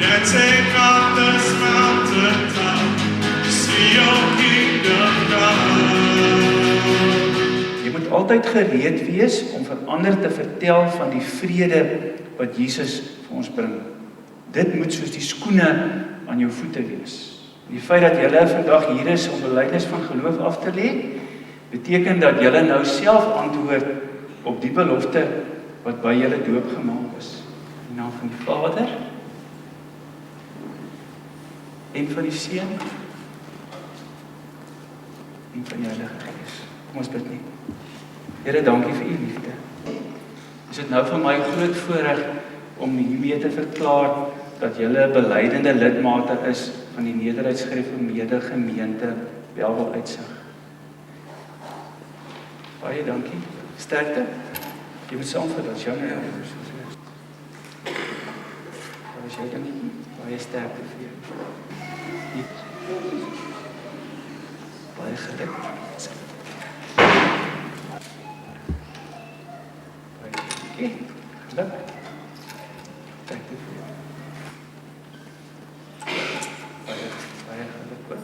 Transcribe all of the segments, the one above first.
Let's take off this mountaintop to see your kingdom come. Jy moet altyd gereed wees om vir ander te vertel van die vrede wat Jesus vir ons bring. Dit moet soos die skoene aan jou voete wees. Die feit dat julle vandag hier is om belydenis van geloof af te lê, beteken dat julle nou self antwoord op die belofte wat by julle doop gemaak is. In die naam van die Vader en van die Seun en van die Heilige Gees. Kom ons bid net. Here, dankie vir u liefde. Is dit nou vir my 'n groot voorreg om hiermee te verklaar dat julle 'n belydende lidmate is van die Nederheidsgereformeerde Gemeente Bellville Uitsig. Baie dankie. Sterkte. Jy moet saam vir dat jou nou. As jy dan baie sterkte vir jou. Baie geluk. Oké, geluk. Sterkte vir jou. Baie geluk hoor.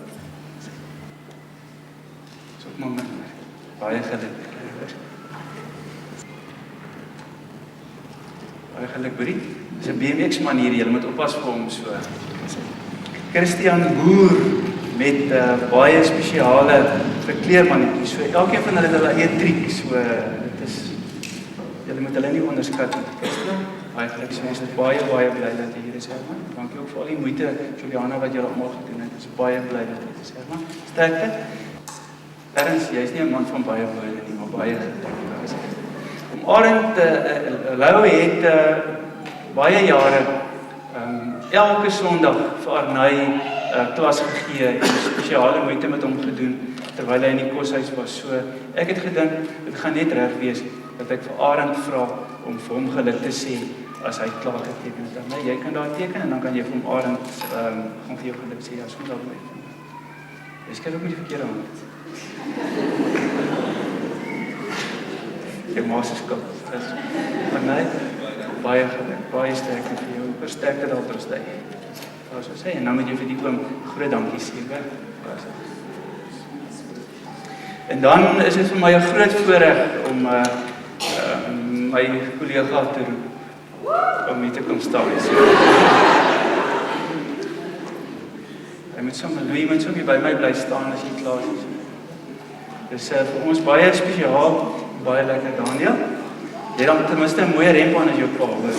So op moment. Baie geluk. Baie geluk, Brie. Dis 'n BMX manier, jy moet oppas vir hom so. Christian Boer met baie spesiale verkleermannetjies. So elkeen van hulle het hulle eie triek. So dit is julle moet hulle nie onderskat nie. Christian, baie geluk. So ons is baie bly dat jy hier is, Herman. Dankie ook vir al die moeite, Juliana, wat julle almal gedoen het. Ons is baie bly dat jy is, Herman. Sterkte. Ernst, jy is nie 'n man van baie woorde nie, maar baie geluk. Arend Lou het baie jare elke Sondag vir Arnay klas gegee en spesiale moeite met hom gedoen terwyl hy in die koshuis was. So ek het gedink dit gaan net reg wees dat ek vir Arend vra om vir hom geluk te sê as hy klaar geteken het. Nou, jy kan daar teken en dan kan jy vir hom Arend gaan vir jou geluk sê as hom daar bly. Jy skryf ook met die verkeerde hand. Jy maas is skuld. Van my, baie geluk, baie sterkte vir jou, versterkte dat ons die. As ons sê, en dan moet jy vir die oom groot dankie sê, hoor. En dan is dit vir my 'n groot voorreg om my kollega te roep, om hier te kom staan. Hy moet sommer, Louis moet sommer by my bly staan as jy klaar is. Dis vir ons baie spesiaal, baie lekker, Daniel. Jy dan ten minste 'n mooi rempaan as jou pa, hoor.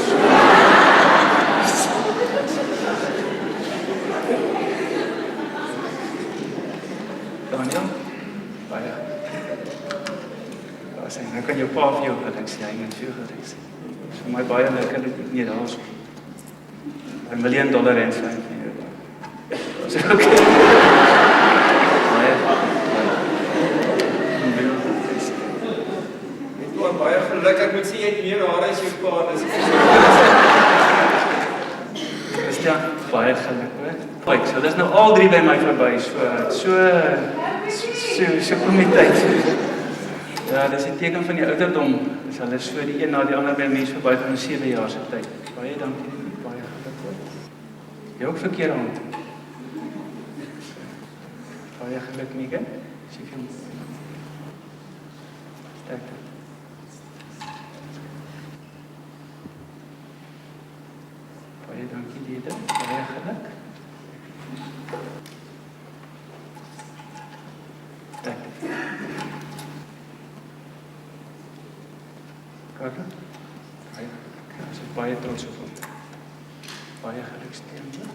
Daniel, baie. Ja, sê, nou kan jou pa vir jou geluk sê, hy moet vir jou geluk sê. Dis vir my baie lekker, nie daar so. $1 miljoen rent sy vir jou. Dis ok. Baie geluk, ek moet sê jy het meer hare as jou pa, dis Christian, baie geluk, hoor. Kyk, so dis nou al drie by my verby, so kom die tyd. Ja, dis 'n teken van die ouderdom, dis hulle so die een na die ander by mense verby van 7 jaar se tyd. Baie dankie, baie geluk, hoor. Jy ook verkeerde hand. Baie geluk, Megan. Sê vir hom. Sterkte. Baie dankie, Dede. Baie geluk. Sterkte. Karla? Baie geluk. Ons is baie trots op hom. Baie geluk, Steentjie.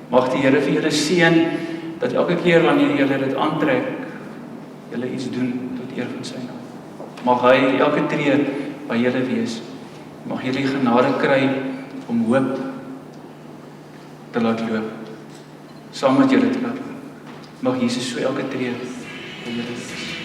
Mag die Here vir julle seën dat elke keer wanneer julle dit aantrek, julle iets doen tot eer van sy naam. Mag hy elke tree by julle wees. Mag julle genade kry om hoop te laat loop. Saam met julle te laat loop. Mag Jesus so elke tree by julle wees.